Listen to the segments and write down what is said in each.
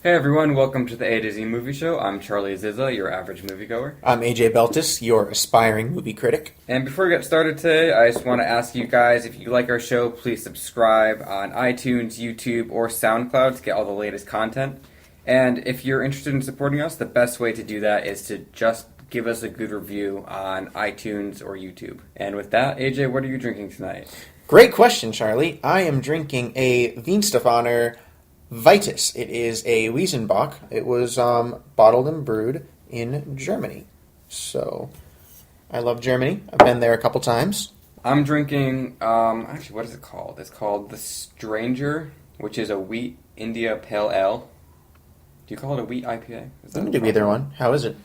Hey everyone, welcome to the A to Z Movie Show. I'm Charlie Zizza, your average moviegoer. I'm AJ Beltis, your aspiring movie critic. And before we get started today, I just want to ask you guys, if you like our show, please subscribe on iTunes, YouTube, or SoundCloud to get all the latest content. And if you're interested in supporting us, the best way to do that is to just give us a good review on iTunes or YouTube. And with that, AJ, what are you drinking tonight? Great question, Charlie. I am drinking a Weinstefaner Vitus. It is a Wiesenbach. It was bottled and brewed in Germany. So, I love Germany. I've been there a couple times. I'm drinking, actually, what is it called? It's called The Stranger, which is a wheat India Pale Ale. Do you call it a wheat IPA? You can do either one. How is it?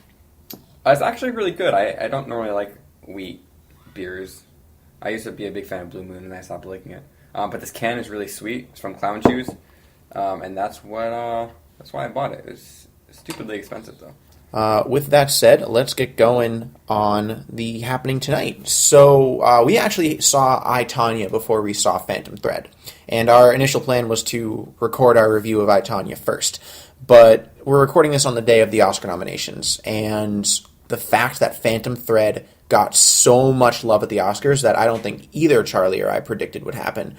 It's actually really good. I don't normally like wheat beers. I used to be a big fan of Blue Moon, and I stopped liking it. But this can is really sweet. It's from Clown Shoes, and that's why I bought it. It's stupidly expensive, though. With that said, let's get going on the happening tonight. So, we actually saw I, Tonya before we saw Phantom Thread. And our initial plan was to record our review of I, Tonya first. But we're recording this on the day of the Oscar nominations. And the fact that Phantom Thread got so much love at the Oscars that I don't think either Charlie or I predicted would happen.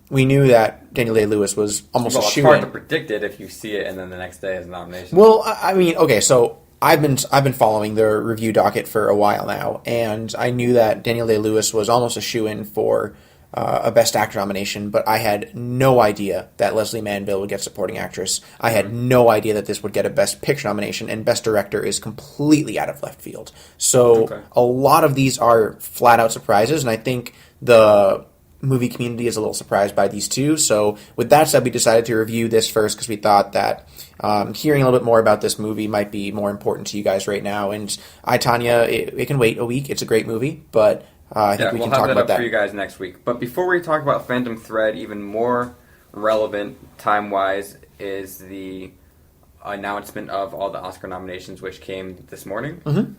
We knew that Daniel Day-Lewis was almost a shoe-in. Well, it's hard to predict it if you see it and then the next day is a nomination. Well, I mean, okay, so I've been following the review docket for a while now, and I knew that Daniel Day-Lewis was almost a shoe-in for a Best Actor nomination, but I had no idea that Leslie Manville would get Supporting Actress. I had no idea that this would get a Best Picture nomination, and Best Director is completely out of left field. So a lot of these are flat-out surprises, and I think the movie community is a little surprised by these two. So with that said, we decided to review this first because we thought that hearing a little bit more about this movie might be more important to you guys right now. And I, Tonya, it can wait a week. It's a great movie, but I think we can talk about that. We'll have that up for you guys next week. But before we talk about Phantom Thread, even more relevant time-wise is the announcement of all the Oscar nominations, which came this morning. Mm-hmm.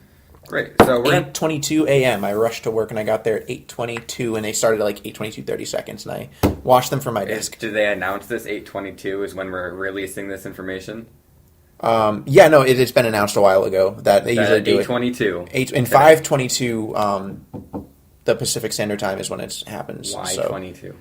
Great. So we're 8:22 a.m. I rushed to work and I got there at 8:22, and they started at like 8:22:30, and I watched them from my desk. Did they announce this 8:22 is when we're releasing this information? Yeah, no, it's been announced a while ago that they usually do 8:22. 5:22. The Pacific Standard Time is when it happens. Why so. 22?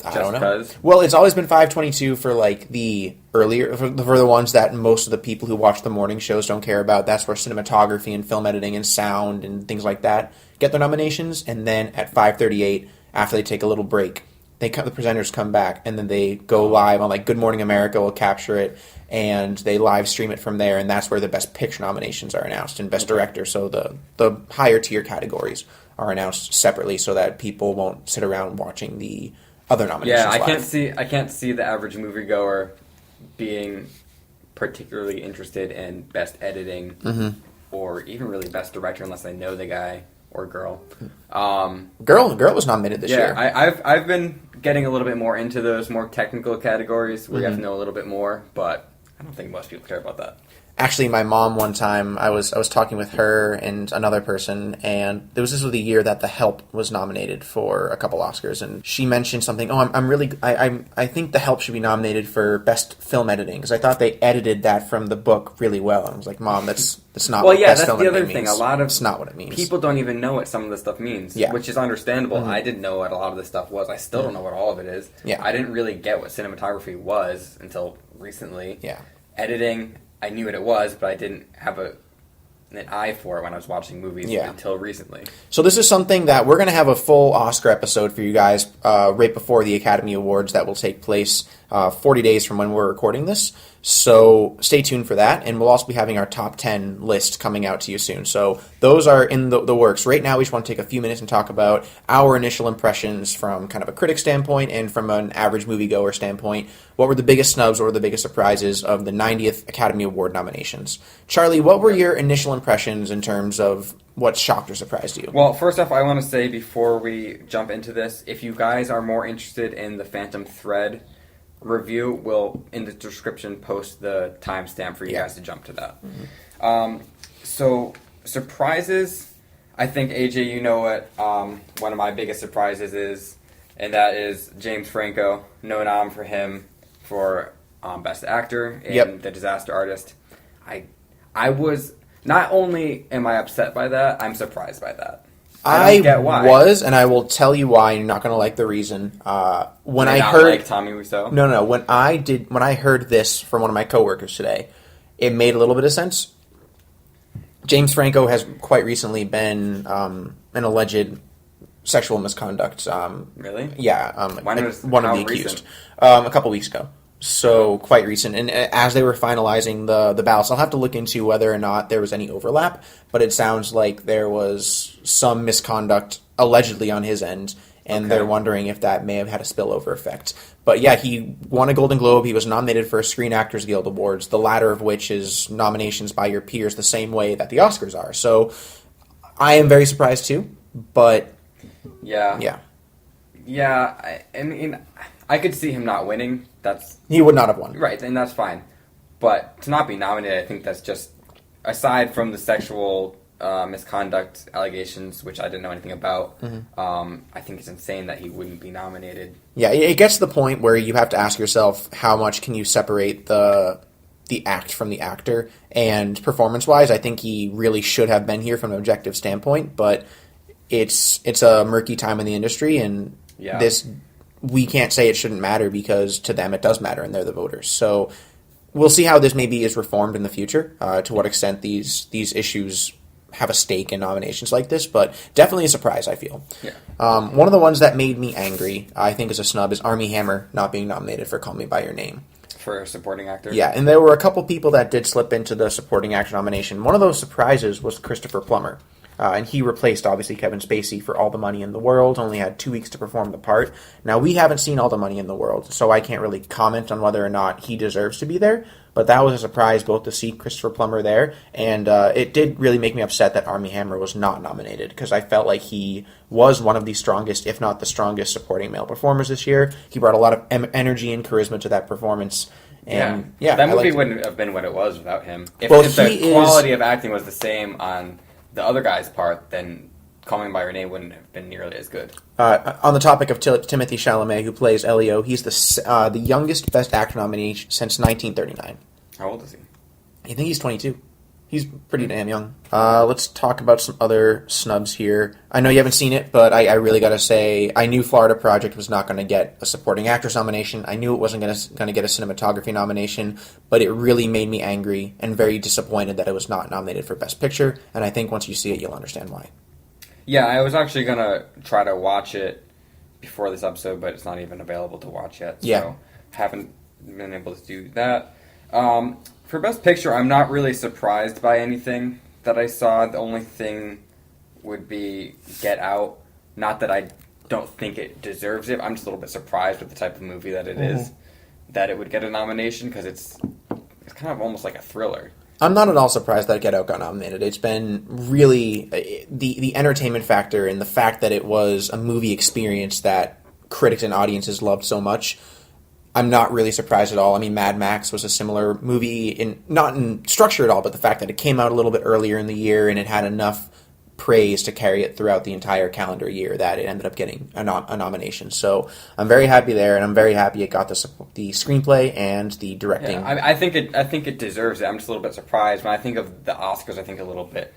I don't know. Well, it's always been 5:22 for like the earlier for the ones that most of the people who watch the morning shows don't care about. That's where cinematography and film editing and sound and things like that get their nominations. And then at 5:38, after they take a little break, the presenters come back and then they go live on like Good Morning America will capture it and they live stream it from there. And that's where the Best Picture nominations are announced and Best Director. So the higher tier categories are announced separately so that people won't sit around watching the other nominations. Yeah, I can't see the average moviegoer being particularly interested in Best Editing or even really Best Director unless I know the guy or girl. Girl was nominated this year. Yeah, I've been getting a little bit more into those more technical categories where you have to know a little bit more, but I don't think most people care about that. Actually, my mom one time, I was talking with her and another person, and this was the year that The Help was nominated for a couple Oscars, and she mentioned something. Oh, I think The Help should be nominated for Best Film Editing because I thought they edited that from the book really well. And I was like, Mom, that's not. Well, what yeah, best that's film the other editing thing. means. A lot of it's not what it means. People don't even know what some of this stuff means, which is understandable. I didn't know what a lot of this stuff was. I still don't know what all of it is. Yeah. I didn't really get what cinematography was until recently. Yeah. Editing, I knew what it was, but I didn't have an eye for it when I was watching movies until recently. So this is something that we're going to have a full Oscar episode for you guys right before the Academy Awards that will take place 40 days from when we're recording this. So stay tuned for that, and we'll also be having our top 10 list coming out to you soon. So those are in the works. Right now, we just want to take a few minutes and talk about our initial impressions from kind of a critic standpoint and from an average moviegoer standpoint. What were the biggest snubs, what were the biggest surprises of the 90th Academy Award nominations? Charlie, what were your initial impressions in terms of what shocked or surprised you? Well, first off, I want to say before we jump into this, if you guys are more interested in the Phantom Thread review, we'll in the description post the timestamp for you guys to jump to that. So surprises, I think AJ, you know what one of my biggest surprises is, and that is James Franco. No nom for him for Best Actor in Yep. The Disaster Artist. I was not only am I upset by that, I'm surprised by that. I don't get why. was, and I will tell you why. You're not going to like the reason. When Did I not heard like Tommy Wiseau. no, when I heard this from one of my coworkers today, it made a little bit of sense. James Franco has quite recently been an alleged sexual misconduct. Really? Yeah. When was- one of how the accused. recent? A couple weeks ago. So quite recent. And as they were finalizing the ballots, I'll have to look into whether or not there was any overlap. But it sounds like there was some misconduct allegedly on his end. And Okay. they're wondering if that may have had a spillover effect. But yeah, he won a Golden Globe. He was nominated for Screen Actors Guild Awards, the latter of which is nominations by your peers the same way that the Oscars are. So I am very surprised too. But Yeah. I mean, I could see him not winning. That's he would not have won. right, and that's fine. But to not be nominated, I think that's just aside from the sexual misconduct allegations, which I didn't know anything about. I think it's insane that he wouldn't be nominated. Yeah, it gets to the point where you have to ask yourself how much can you separate the act from the actor. And performance-wise, I think he really should have been here from an objective standpoint, but it's a murky time in the industry, and we can't say it shouldn't matter because to them it does matter and they're the voters. So we'll see how this maybe is reformed in the future, to what extent these issues have a stake in nominations like this, but definitely a surprise, I feel. Yeah. One of the ones that made me angry, I think, as a snub, is Armie Hammer not being nominated for Call Me By Your Name. For supporting actor? Yeah, and there were a couple people that did slip into the supporting actor nomination. One of those surprises was Christopher Plummer. And he replaced, obviously, Kevin Spacey for All the Money in the World, only had 2 weeks to perform the part. Now, we haven't seen All the Money in the World, so I can't really comment on whether or not he deserves to be there. But that was a surprise both to see Christopher Plummer there, and it did really make me upset that Armie Hammer was not nominated, because I felt like he was one of the strongest, if not the strongest, supporting male performers this year. He brought a lot of energy and charisma to that performance. And, that movie wouldn't have been what it was without him. If the he quality of acting was the same on the other guy's part, then Calling By Your Name wouldn't have been nearly as good. On the topic of Timothy Chalamet, who plays Elio, he's the youngest Best Actor nominee since 1939. How old is he? I think he's 22. He's pretty damn young. Let's talk about some other snubs here. I know you haven't seen it, but I really got to say, I knew Florida Project was not going to get a supporting actress nomination. I knew it wasn't going to get a cinematography nomination, but it really made me angry and very disappointed that it was not nominated for Best Picture, and I think once you see it, you'll understand why. Yeah, I was actually going to try to watch it before this episode, but it's not even available to watch yet, so haven't been able to do that. For Best Picture, I'm not really surprised by anything that I saw. The only thing would be Get Out. Not that I don't think it deserves it. I'm just a little bit surprised with the type of movie that it is, that it would get a nomination, because it's kind of almost like a thriller. I'm not at all surprised that Get Out got nominated. It's been really the entertainment factor and the fact that it was a movie experience that critics and audiences loved so much. I'm not really surprised at all. I mean, Mad Max was a similar movie, not in structure at all, but the fact that it came out a little bit earlier in the year and it had enough praise to carry it throughout the entire calendar year that it ended up getting a nomination. So I'm very happy there, and I'm very happy it got the screenplay and the directing. Yeah, I think it deserves it. I'm just a little bit surprised. When I think of the Oscars, I think a little bit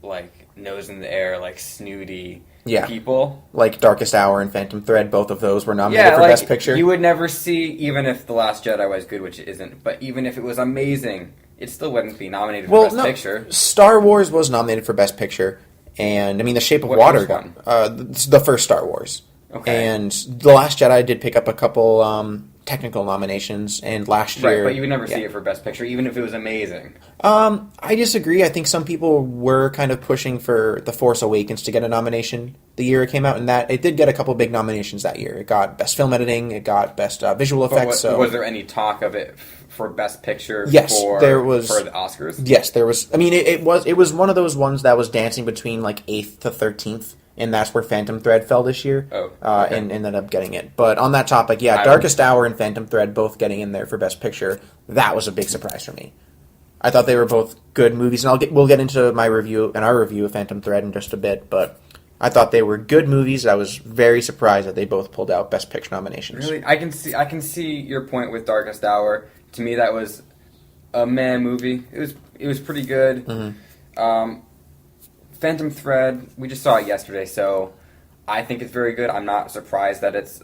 like nose in the air, like snooty people. Like Darkest Hour and Phantom Thread, both of those were nominated for Best Picture. You would never see, even if The Last Jedi was good, which it isn't, but even if it was amazing, it still wouldn't be nominated for Best Picture. Star Wars was nominated for Best Picture, and I mean, The Shape of Water got the first Star Wars. Okay. And The Last Jedi did pick up a couple technical nominations, and last year... Right, but you would never see it for Best Picture, even if it was amazing. I disagree. I think some people were kind of pushing for The Force Awakens to get a nomination the year it came out, and that it did get a couple big nominations that year. It got Best Film Editing, it got Best Visual Effects. Was there any talk of it for Best Picture there was, for the Oscars? Yes, there was. I mean, it was one of those ones that was dancing between like 8th to 13th. And that's where Phantom Thread fell this year, and ended up getting it. But on that topic, Darkest Hour and Phantom Thread both getting in there for Best Picture. That was a big surprise for me. I thought they were both good movies, and we'll get into our review of Phantom Thread in just a bit. But I thought they were good movies. I was very surprised that they both pulled out Best Picture nominations. Really, I can see your point with Darkest Hour. To me, that was a meh movie. It was pretty good. Phantom Thread, we just saw it yesterday, so I think it's very good. I'm not surprised that it's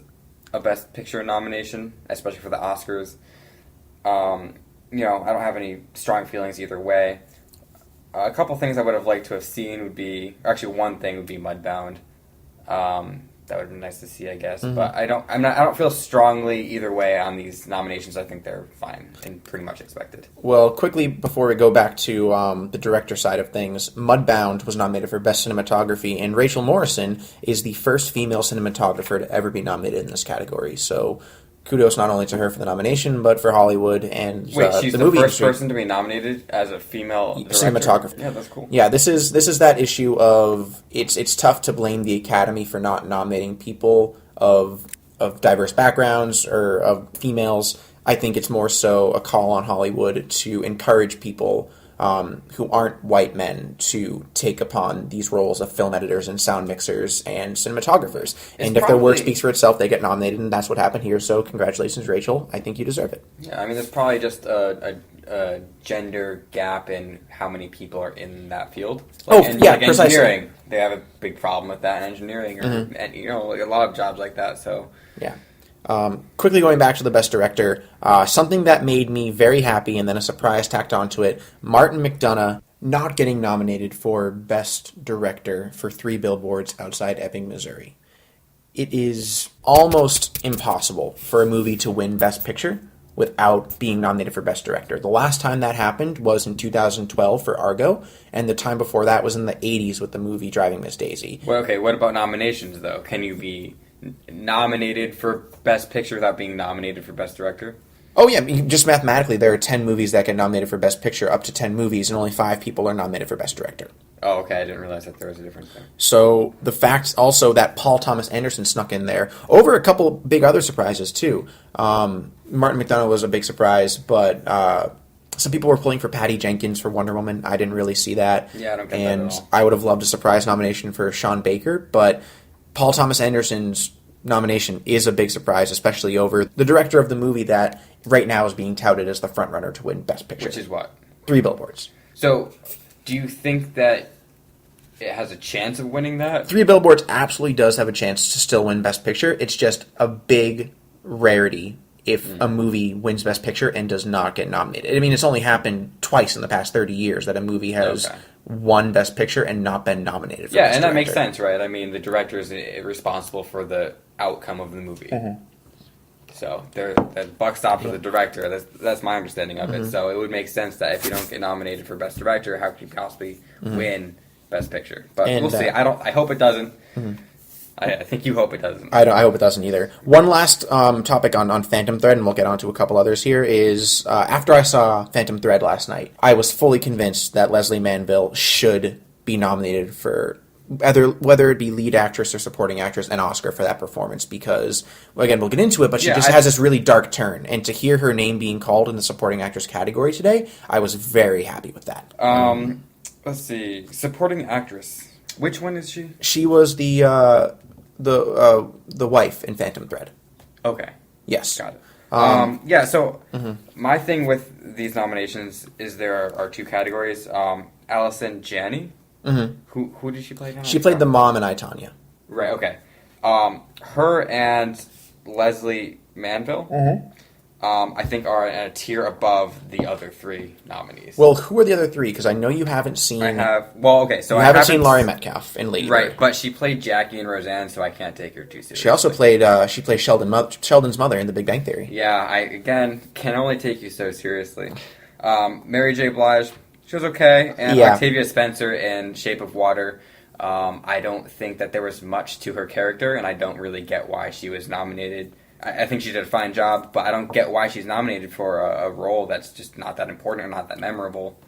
a Best Picture nomination, especially for the Oscars. I don't have any strong feelings either way. A couple things I would have liked to have seen would be, or actually one thing would be Mudbound. That would have been nice to see, I guess. But I don't feel strongly either way on these nominations. I think they're fine and pretty much expected. Well, quickly before we go back to the director side of things, Mudbound was nominated for Best Cinematography, and Rachel Morrison is the first female cinematographer to ever be nominated in this category. So kudos not only to her for the nomination, but for Hollywood and Wait, she's the the movie first industry. person to be nominated as a female director? Cinematographer. Yeah, that's cool. Yeah, this is that issue of it's tough to blame the Academy for not nominating people of diverse backgrounds or of females. I think it's more so a call on Hollywood to encourage people who aren't white men to take upon these roles of film editors and sound mixers and cinematographers. And if their work speaks for itself, they get nominated, and that's what happened here. So congratulations, Rachel. I think you deserve it. Yeah, I mean, there's probably just a gender gap in how many people are in that field. Precisely. Engineering, they have a big problem with that in engineering, or and, a lot of jobs like that. So yeah. Quickly going back to the Best Director, something that made me very happy and then a surprise tacked onto it, Martin McDonagh not getting nominated for Best Director for 3 Billboards Outside Ebbing, Missouri. It is almost impossible for a movie to win Best Picture without being nominated for Best Director. The last time that happened was in 2012 for Argo, and the time before that was in the 80s with the movie Driving Miss Daisy. Well, okay, what about nominations, though? Can you be nominated for Best Picture without being nominated for Best Director? Oh, yeah. Just mathematically, there are 10 movies that get nominated for Best Picture, up to 10 movies, and only 5 people are nominated for Best Director. Oh, okay. I didn't realize that there was a difference there. So the fact also that Paul Thomas Anderson snuck in there, over a couple big other surprises, too. Martin McDonagh was a big surprise, but some people were pulling for Patty Jenkins for Wonder Woman. I didn't really see that. Yeah, I don't get that and at all. I would have loved a surprise nomination for Sean Baker, but Paul Thomas Anderson's nomination is a big surprise, especially over the director of the movie that right now is being touted as the frontrunner to win Best Picture. Which is what? 3 Billboards. So, do you think that it has a chance of winning that? 3 Billboards absolutely does have a chance to still win Best Picture. It's just a big rarity if a movie wins Best Picture and does not get nominated. I mean, it's only happened twice in the past 30 years that a movie has won Best Picture and not been nominated for Best and Director. that makes sense, right? I mean, the director is responsible for the outcome of the movie. So the buck stops with the director. That's my understanding of it. So it would make sense that if you don't get nominated for Best Director, how could you possibly win Best Picture? But we'll see. I hope it doesn't. I think you hope it doesn't. I hope it doesn't either. One last topic on Phantom Thread, and we'll get on to a couple others here, is after I saw Phantom Thread last night, I was fully convinced that Leslie Manville should be nominated for whether it be lead actress or supporting actress, an Oscar for that performance, because, well, again, we'll get into it, but she has this really dark turn, and to hear her name being called in the supporting actress category today, I was very happy with that. Let's see. Supporting actress. Which one is she? She was the wife in Phantom Thread. Okay. Yes. Got it. My thing with these nominations is there are 2 categories. Allison Janney. Who did she play again? She played the mom in I, Tonya. Right, okay. Her and Leslie Manville, I think are in a tier above the other 3 nominees. Well, who are the other 3? Because I know you haven't seen... So you I haven't seen Laurie Metcalf in Lady Right, Bird. but she played Jackie and Roseanne, so I can't take her too seriously. She also played Sheldon's mother in The Big Bang Theory. Yeah, I, again, can only take you so seriously. Mary J. Blige, she was okay, and Octavia Spencer in Shape of Water. I don't think that there was much to her character, and I don't really get why she was nominated. I think she did a fine job, but I don't get why she's nominated for a role that's just not that important or not that memorable.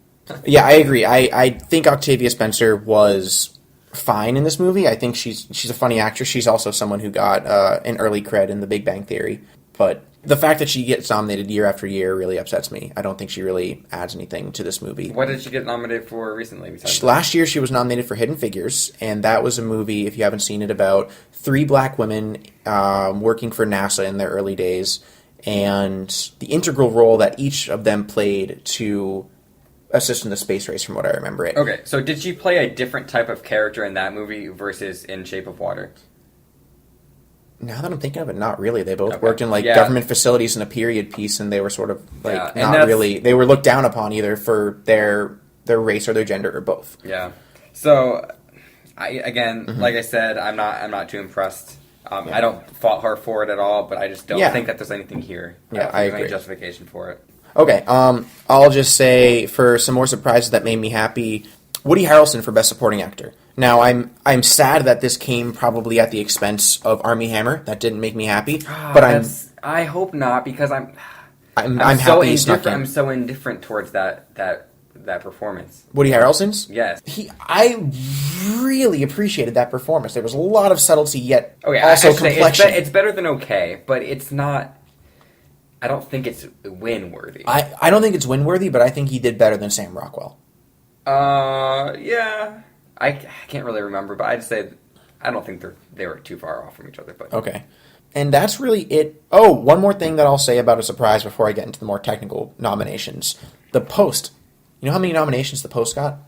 Yeah, I agree. I think Octavia Spencer was fine in this movie. I think she's a funny actress. She's also someone who got an early cred in The Big Bang Theory. But the fact that she gets nominated year after year really upsets me. I don't think she really adds anything to this movie. What did she get nominated for recently? Last year she was nominated for Hidden Figures, and that was a movie, if you haven't seen it, about 3 black women working for NASA in their early days, and the integral role that each of them played to assist in the space race, from what I remember it. Okay, so did she play a different type of character in that movie versus in Shape of Water? Now that I'm thinking of it, not really. They both worked in government facilities in a period piece, and they were sort of not really. They were looked down upon either for their race or their gender or both. Yeah. So, like I said, I'm not too impressed. I don't fault her for it at all, but I just don't think that there's anything here. I agree. Any justification for it. Okay. I'll just say for some more surprises that made me happy, Woody Harrelson for Best Supporting Actor. Now, I'm sad that this came probably at the expense of Armie Hammer. That didn't make me happy. But I hope not, because I'm happy he snuck in. I'm so indifferent towards that performance. Woody Harrelson's? Yes. I really appreciated that performance. There was a lot of subtlety, yet also complexion. It's better than okay, but it's not. I don't think it's win-worthy. I don't think it's win-worthy, but I think he did better than Sam Rockwell. Yeah. I can't really remember, but I'd say I don't think they were too far off from each other. But okay. And that's really it. Oh, one more thing that I'll say about a surprise before I get into the more technical nominations. The Post. You know how many nominations The Post got?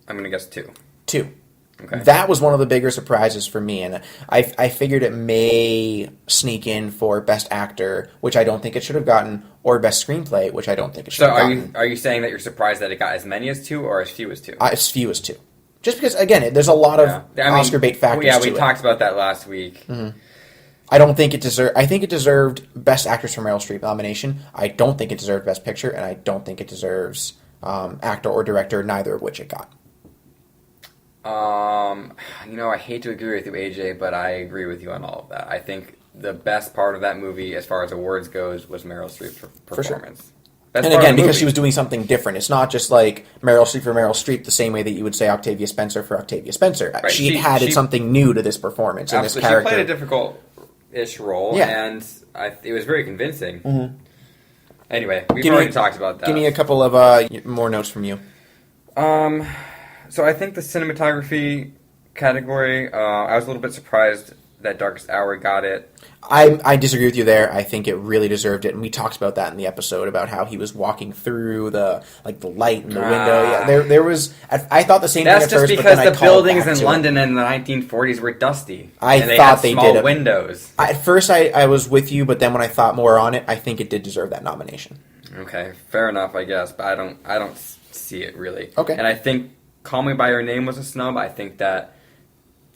I'm going to guess 2. 2. Okay. That was one of the bigger surprises for me, and I figured it may sneak in for Best Actor, which I don't think it should have gotten, or Best Screenplay, which I don't think it should have gotten. So are you saying that you're surprised that it got as many as 2 or as few as 2? As few as 2. Just because, again, there's a lot of Oscar bait factors to it. Yeah, we talked about that last week. Mm-hmm. I don't think it deserved. I think it deserved Best Actress for Meryl Streep nomination. I don't think it deserved Best Picture, and I don't think it deserves Actor or Director, neither of which it got. I hate to agree with you, AJ, but I agree with you on all of that. I think the best part of that movie, as far as awards goes, was Meryl Streep's performance. Sure. And again, because she was doing something different. It's not just like Meryl Streep for Meryl Streep, the same way that you would say Octavia Spencer for Octavia Spencer. Right. She added something new to this performance and this character. She played a difficult-ish role, and it was very convincing. Mm-hmm. Anyway, we've already talked about that. Give me a couple of more notes from you. So I think the cinematography category, I was a little bit surprised that Darkest Hour got it. I disagree with you there. I think it really deserved it, and we talked about that in the episode about how he was walking through the light in the window. Yeah, there was. I thought the same thing at first. That's just because the buildings in London in the 1940s were dusty. I thought they small did windows. At first, I was with you, but then when I thought more on it, I think it did deserve that nomination. Okay, fair enough, I guess, but I don't see it really. Okay, and I think Call Me by Your Name was a snub. I think that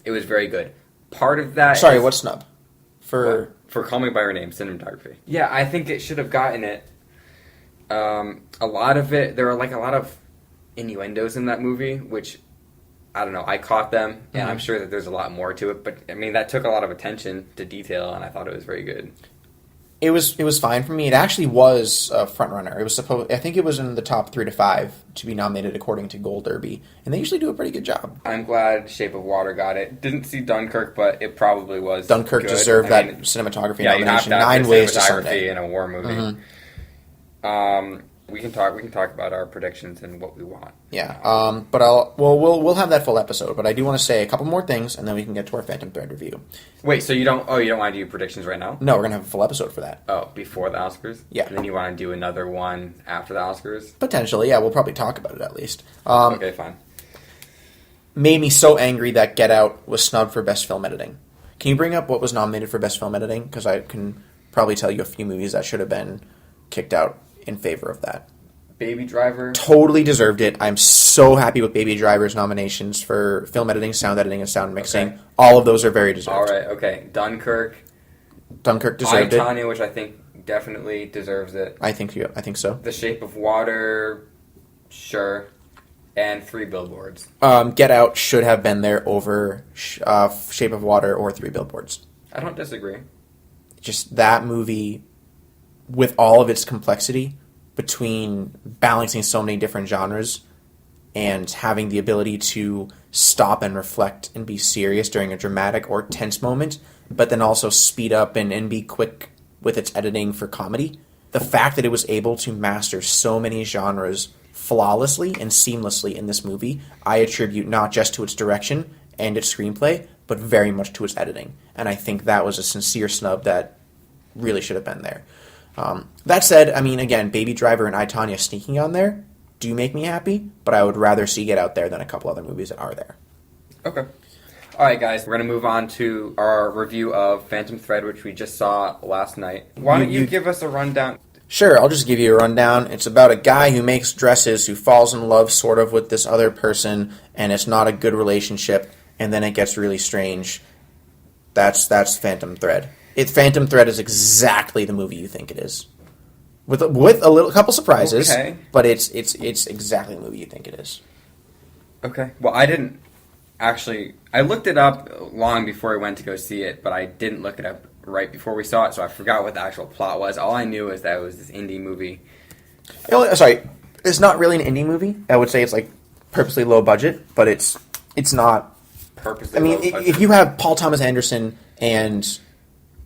it was very good. Part of that. Sorry, what snub? For Call Me by Your Name, cinematography. Yeah, I think it should have gotten it. A lot of it, there are a lot of innuendos in that movie, which, I don't know, I caught them, and I'm sure that there's a lot more to it, but, I mean, that took a lot of attention to detail, and I thought it was very good. It was fine for me. It actually was a front runner. It was I think it was in the top 3 to 5 to be nominated according to Gold Derby, and they usually do a pretty good job. I'm glad Shape of Water got it. Didn't see Dunkirk, but it probably was. Dunkirk good. deserved that cinematography nomination. You have to 9 ways to Sunday in a war movie. Mm-hmm. We can talk about our predictions and what we want. Yeah. But we'll have that full episode. But I do want to say a couple more things, and then we can get to our Phantom Thread review. Wait, so you don't want to do predictions right now? No, we're gonna have a full episode for that. Oh, before the Oscars? Yeah. And then you want to do another one after the Oscars? Potentially, yeah. We'll probably talk about it at least. Okay, fine. Made me so angry that Get Out was snubbed for Best Film Editing. Can you bring up what was nominated for Best Film Editing? Because I can probably tell you a few movies that should have been kicked out in favor of that. Baby Driver. Totally deserved it. I'm so happy with Baby Driver's nominations for film editing, sound editing, and sound mixing. Okay. All of those are very deserved. All right, okay. Dunkirk deserved it. Tanya, which I think definitely deserves it. I think so. The Shape of Water, sure. And 3 Billboards. Get Out should have been there over Shape of Water or 3 Billboards. I don't disagree. Just that movie, with all of its complexity, between balancing so many different genres and having the ability to stop and reflect and be serious during a dramatic or tense moment, but then also speed up and be quick with its editing for comedy. The fact that it was able to master so many genres flawlessly and seamlessly in this movie, I attribute not just to its direction and its screenplay, but very much to its editing. And I think that was a sincere snub that really should have been there. That said, I mean, again, Baby Driver and I, Tonya sneaking on there do make me happy, but I would rather see Get Out There than a couple other movies that are there. Okay. All right, guys, we're going to move on to our review of Phantom Thread, which we just saw last night. Why don't you give us a rundown? Sure, I'll just give you a rundown. It's about a guy who makes dresses, who falls in love sort of with this other person, and it's not a good relationship, and then it gets really strange. That's Phantom Thread. Phantom Thread is exactly the movie you think it is. With a couple surprises, okay. But it's exactly the movie you think it is. Okay. Well, I didn't actually... I looked it up long before I went to go see it, but I didn't look it up right before we saw it, so I forgot what the actual plot was. All I knew is that it was this indie movie. Sorry, it's not really an indie movie. I would say it's like purposely low budget, but it's not... Purposely I mean, low budget. if you have Paul Thomas Anderson and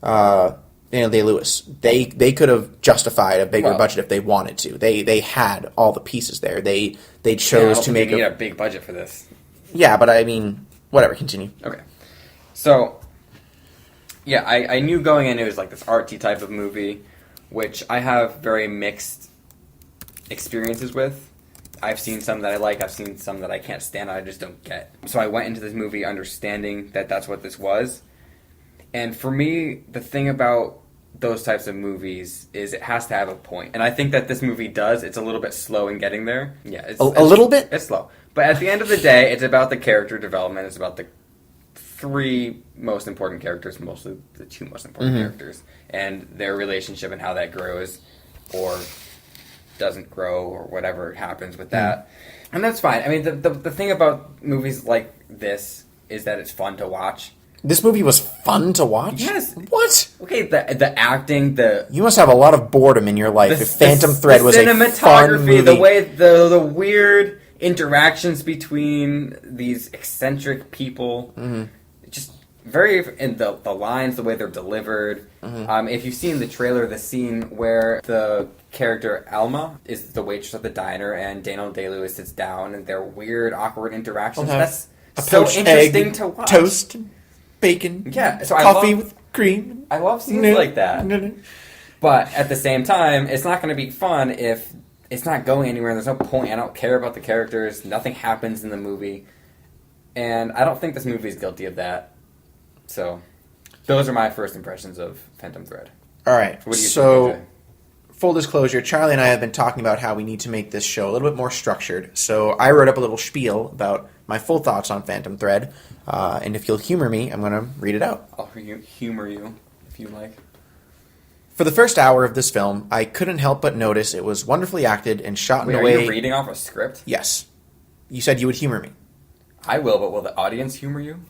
Daniel Day-Lewis, they could have justified a bigger budget if they wanted to. They had all the pieces there. They chose to make a big budget for this. Yeah, but I mean, whatever. Continue. Okay, so yeah, I knew going in it was like this artsy type of movie, which I have very mixed experiences with. I've seen some that I like. I've seen some that I can't stand. I just don't get. So I went into this movie understanding that that's what this was. And for me, the thing about those types of movies is it has to have a point. And I think that this movie does. It's a little bit slow in getting there. Yeah, it's a little bit? It's slow. But at the end of the day, it's about the character development. It's about the three most important characters, mostly the two most important characters, and their relationship and how that grows or doesn't grow or whatever happens with that. And that's fine. I mean, the thing about movies like this is that it's fun to watch. This movie was fun to watch? Yes. What? Okay, the acting, You must have a lot of boredom in your life if Phantom Thread was a fun movie. The way, the weird interactions between these eccentric people, just very, and the lines, the way they're delivered. If you've seen the trailer, the scene where the character Alma is the waitress at the diner and Daniel Day-Lewis sits down and their weird, awkward interactions, that's so interesting to watch. Toast, bacon, so coffee with cream. I love scenes like that. But at the same time, it's not going to be fun if it's not going anywhere. There's no point. I don't care about the characters. Nothing happens in the movie. And I don't think this movie is guilty of that. So, those are my first impressions of Phantom Thread. All right. What do you think, AJ? Full disclosure, Charlie and I have been talking about how we need to make this show a little bit more structured. So I wrote up a little spiel about my full thoughts on Phantom Thread. And if you'll humor me, I'm going to read it out. I'll humor you, if you like. For the first hour of this film, I couldn't help but notice it was wonderfully acted and shot in a way... Are you reading off a script? Yes. You said you would humor me. I will, but will the audience humor you?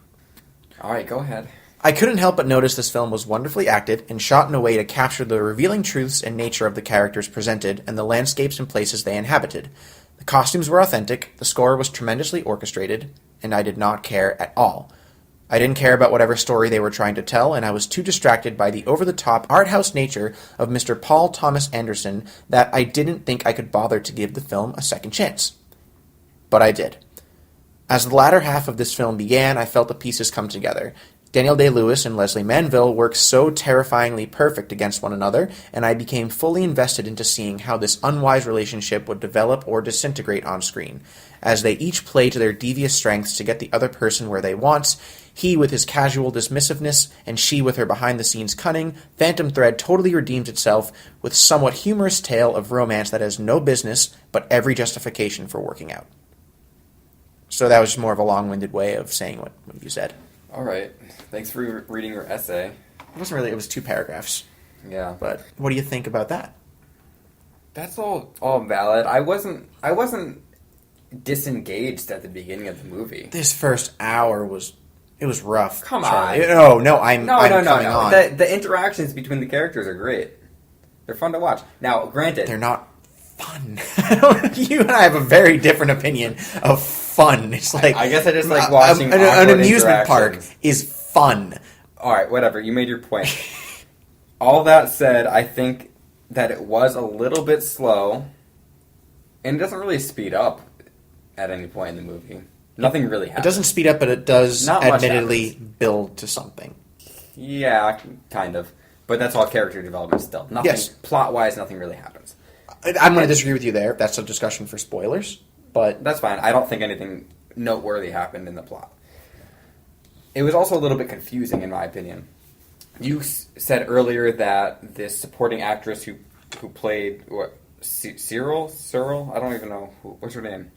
All right, go ahead. I couldn't help but notice this film was wonderfully acted and shot in a way to capture the revealing truths and nature of the characters presented and the landscapes and places they inhabited. The costumes were authentic, the score was tremendously orchestrated, and I did not care at all. I didn't care about whatever story they were trying to tell, and I was too distracted by the over-the-top art house nature of Mr. Paul Thomas Anderson that I didn't think I could bother to give the film a second chance. But I did. As the latter half of this film began, I felt the pieces come together. Daniel Day-Lewis and Leslie Manville worked so terrifyingly perfect against one another, and I became fully invested into seeing how this unwise relationship would develop or disintegrate on screen. As they each play to their devious strengths to get the other person where they want, he with his casual dismissiveness and she with her behind-the-scenes cunning, Phantom Thread totally redeems itself with somewhat humorous tale of romance that has no business but every justification for working out. So that was just more of a long-winded way of saying what you said. All right. Thanks for reading your essay. It wasn't really, it was 2 paragraphs. Yeah. But what do you think about that? That's all valid. I wasn't disengaged at the beginning of the movie. This first hour was rough. Come Charlie. on. No, I'm coming on. The interactions between the characters are great. They're fun to watch. Now, granted, they're not fun. You and I have a very different opinion of fun. It's like I guess I just like watching an amusement park is fun. All right, whatever. You made your point. All that said, I think that it was a little bit slow, and it doesn't really speed up at any point in the movie. Nothing really happens. It doesn't speed up, but it does Not much admittedly happens. build to something. Yeah, kind of. But that's all character development still. Nothing, Yes. Plot-wise, nothing really happens. I'm going to disagree with you there. That's a discussion for spoilers. But That's fine. I don't think anything noteworthy happened in the plot. It was also a little bit confusing, in my opinion. You said earlier that this supporting actress who played Cyril? I don't even know what's her name.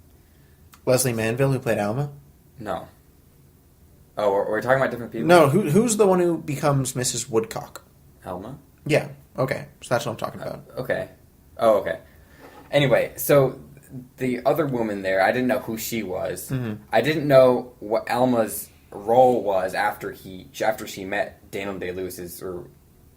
Leslie Manville, who played Alma? No. Oh, we're talking about different people. No, who's the one who becomes Mrs. Woodcock? Alma. Yeah. Okay, so that's what I'm talking about. Okay. Oh, okay. Anyway, so the other woman there, I didn't know who she was. Mm-hmm. I didn't know what Alma's role was after she met Daniel Day-Lewis's, or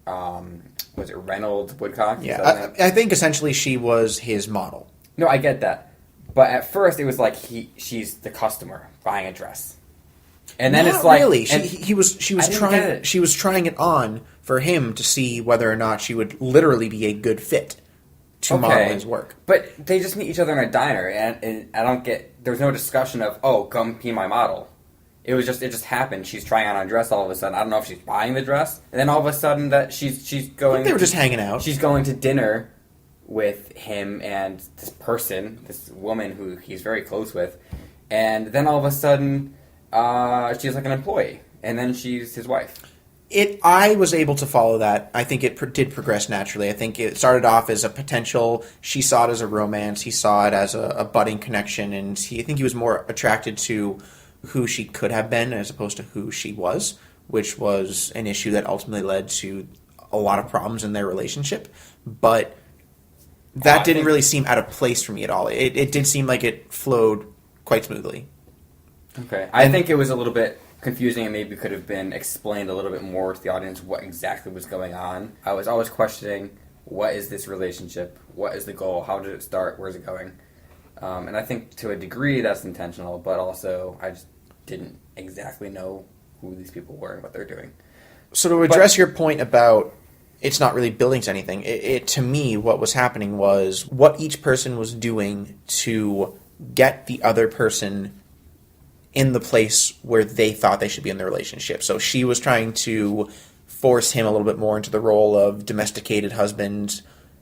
was it Reynolds Woodcock? Yeah, I think essentially she was his model. No, I get that, but at first it was like she's the customer buying a dress, and then Not it's like really. and She was I didn't trying get it. she was trying it on for him to see whether or not she would literally be a good fit to model his work. But they just meet each other in a diner, and I don't get. There was no discussion of, oh, come be my model. It just happened. She's trying on a dress all of a sudden. I don't know if she's buying the dress, and then all of a sudden that she's going. I think they were just hanging out. She's going to dinner with him and this woman who he's very close with, and then all of a sudden she's like an employee, and then she's his wife. I was able to follow that. I think it did progress naturally. I think it started off as a potential. She saw it as a romance. He saw it as a budding connection, and I think he was more attracted to who she could have been as opposed to who she was, which was an issue that ultimately led to a lot of problems in their relationship. But that didn't really seem out of place for me at all. It did seem like it flowed quite smoothly. Okay. I think it was a little bit confusing, and maybe could have been explained a little bit more to the audience what exactly was going on. I was always questioning, what is this relationship? What is the goal? How did it start? Where's it going? And I think to a degree that's intentional, but also I just didn't exactly know who these people were and what they're doing. So to address your point about it's not really building to anything, it to me, what was happening was what each person was doing to get the other person in the place where they thought they should be in the relationship. So she was trying to force him a little bit more into the role of domesticated husband,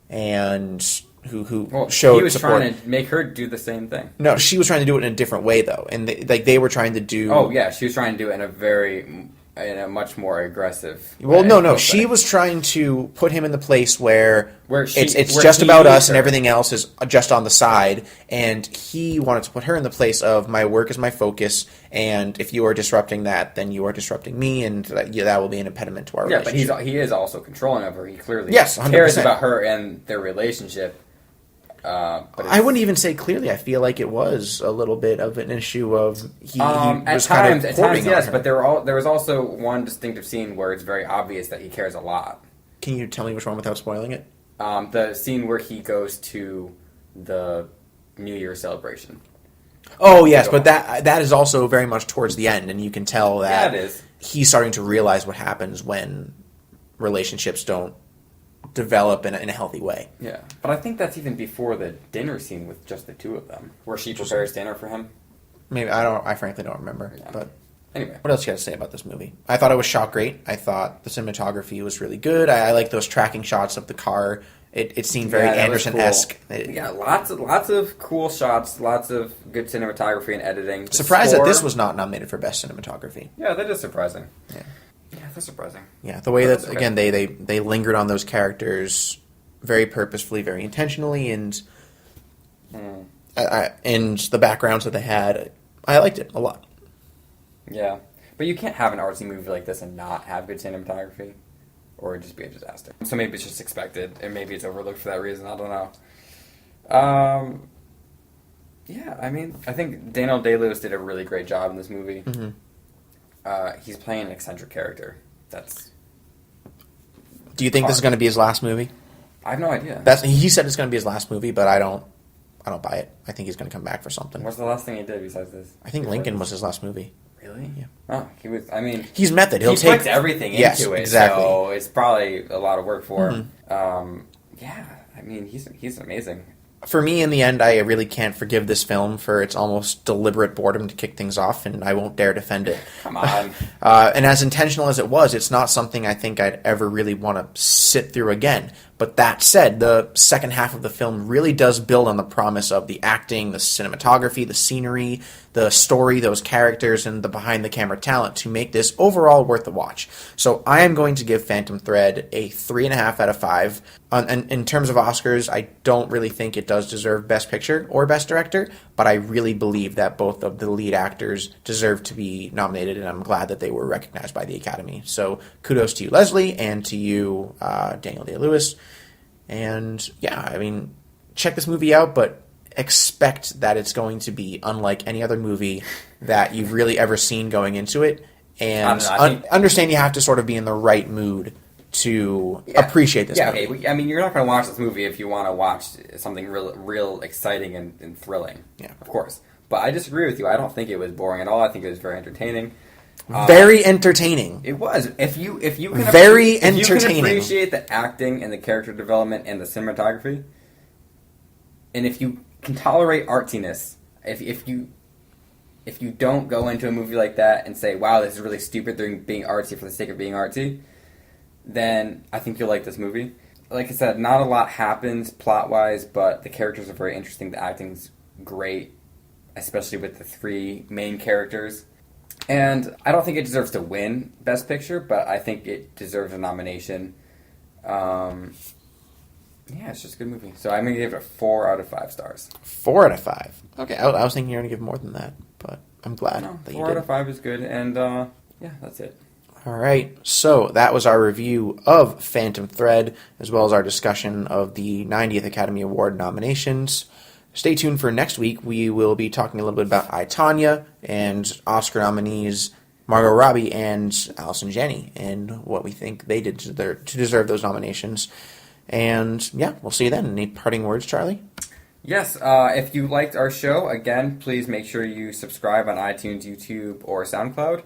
and who showed he was support. trying to make her do the same thing. No, she was trying to do it in a different way, though, and they were trying to do. Oh yeah, she was trying to do it in a much more aggressive. Well, way, no, she was trying to put him in the place where where it's where just he about needs us and her. everything else is just on the side, and he wanted to put her in the place of my work is my focus, and if you are disrupting that, then you are disrupting me, and that will be an impediment to our Yeah, but relationship. he is also controlling of her. He clearly Yes, cares 100%. about her and their relationship. But I wouldn't even say clearly. I feel like it was a little bit of an issue of he at was times, kind of at hoarding times, on yes. her. But there was also one distinctive scene where it's very obvious that he cares a lot. Can you tell me which one without spoiling it? The scene where he goes to the New Year celebration. Oh yes, but that is also very much towards the end, and you can tell that Yeah, it is. he's starting to realize what happens when relationships don't develop in a healthy way. Yeah, but I think that's even before the dinner scene with just the two of them, where she prepares dinner for him. Maybe I frankly don't remember. Yeah. But Anyway, what else you got to say about this movie? I thought it was shot great. I thought the cinematography was really good. I like those tracking shots of the car. It seemed very Yeah, that was Anderson-esque. yeah, lots of cool shots, lots of good cinematography and editing. The Surprised that score- this was not nominated for best cinematography. Yeah, that is surprising. Yeah. Yeah, that's surprising. Yeah, the way But that that's okay. again they lingered on those characters very purposefully, very intentionally, and and the backgrounds that they had, I liked it a lot. Yeah, but you can't have an artsy movie like this and not have good cinematography, or it'd just be a disaster. So maybe it's just expected, and maybe it's overlooked for that reason. I don't know. Yeah, I mean, I think Daniel Day-Lewis did a really great job in this movie. Mm-hmm. He's playing an eccentric character. That's Do you think this is going to be his last movie? I have no idea. He said it's going to be his last movie, but I don't buy it. I think he's going to come back for something. What's the last thing he did besides this? I think Lincoln was his last movie. Really? Yeah. Oh, he was. I mean, He's method. He'll he take puts everything yes, into it, exactly. so it's probably a lot of work for him. Yeah, I mean, he's amazing. For me, in the end, I really can't forgive this film for its almost deliberate boredom to kick things off, and I won't dare defend it. Come on. And as intentional as it was, it's not something I think I'd ever really want to sit through again. But that said, the second half of the film really does build on the promise of the acting, the cinematography, the scenery, the story, those characters, and the behind-the-camera talent to make this overall worth the watch. So I am going to give Phantom Thread a 3.5 out of 5. And in terms of Oscars, I don't really think it does deserve Best Picture or Best Director, but I really believe that both of the lead actors deserve to be nominated, and I'm glad that they were recognized by the Academy. So kudos to you, Leslie, and to you, Daniel Day-Lewis. And yeah, I mean, check this movie out, but expect that it's going to be unlike any other movie that you've really ever seen going into it. And understand you have to sort of be in the right mood to appreciate this movie. Yeah, okay. I mean, you're not going to watch this movie if you want to watch something real exciting and thrilling. Yeah. Of course. But I disagree with you. I don't think it was boring at all. I think it was very entertaining. Very entertaining. It was. If you can very entertaining. If you can appreciate the acting and the character development and the cinematography, and if you can tolerate artsiness, if you don't go into a movie like that and say, "Wow, this is really stupid," they're being artsy for the sake of being artsy, then I think you'll like this movie. Like I said, not a lot happens plot-wise, but the characters are very interesting. The acting's great, especially with the three main characters. And I don't think it deserves to win Best Picture, but I think it deserves a nomination. Yeah, it's just a good movie. So I'm going to give it a 4 out of 5 stars. 4 out of 5. Okay, I was thinking you were going to give more than that, but I'm glad that you did. 4 out of 5 is good, and yeah, that's it. All right, so that was our review of Phantom Thread, as well as our discussion of the 90th Academy Award nominations. Stay tuned for next week. We will be talking a little bit about I, Tonya and Oscar nominees Margot Robbie and Allison Janney and what we think they did to deserve those nominations. And yeah, we'll see you then. Any parting words, Charlie? Yes, if you liked our show, again, please make sure you subscribe on iTunes, YouTube, or SoundCloud.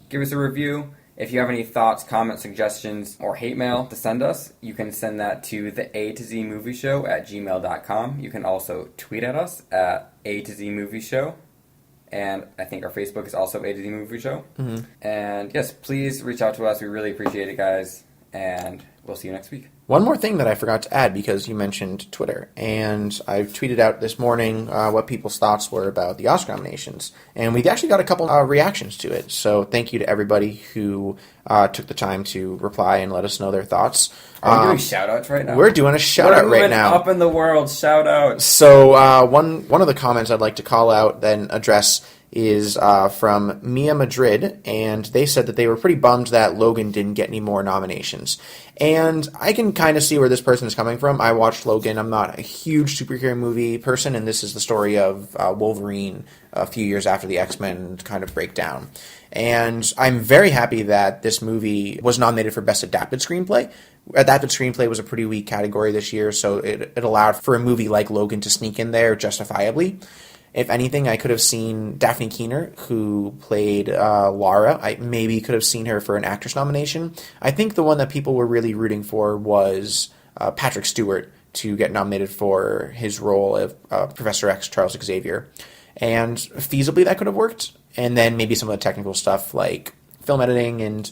Give us a review. If you have any thoughts, comments, suggestions, or hate mail to send us, you can send that to the A to Z Movie Show at gmail.com. You can also tweet at us at A to Z Movie Show. And I think our Facebook is also A to Z Movie Show. Mm-hmm. And yes, please reach out to us. We really appreciate it, guys. And we'll see you next week. One more thing that I forgot to add, because you mentioned Twitter, and I tweeted out this morning what people's thoughts were about the Oscar nominations, and we actually got a couple reactions to it, so thank you to everybody who took the time to reply and let us know their thoughts. Are we doing shout-outs right now? We're doing a shout-out right now. Up in the world, shout-out. So one of the comments I'd like to call out and address is from Mia Madrid, and they said that they were pretty bummed that Logan didn't get any more nominations. And I can kind of see where this person is coming from. I watched Logan. I'm not a huge superhero movie person, and this is the story of Wolverine a few years after the X-Men kind of break down. And I'm very happy that this movie was nominated for Best Adapted Screenplay. Adapted Screenplay was a pretty weak category this year, so it allowed for a movie like Logan to sneak in there justifiably. If anything, I could have seen Daphne Keener, who played Lara. I maybe could have seen her for an actress nomination. I think the one that people were really rooting for was Patrick Stewart to get nominated for his role of Professor X, Charles Xavier. And feasibly, that could have worked. And then maybe some of the technical stuff like film editing. And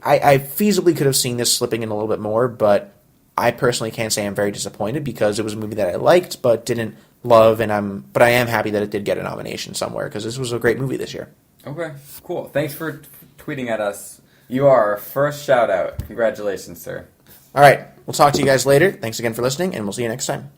I feasibly could have seen this slipping in a little bit more, but I personally can't say I'm very disappointed because it was a movie that I liked but didn't love, but I am happy that it did get a nomination somewhere because this was a great movie this year. Okay, cool. Thanks for tweeting at us. You are our first shout out. Congratulations, sir. All right, we'll talk to you guys later. Thanks again for listening, and we'll see you next time.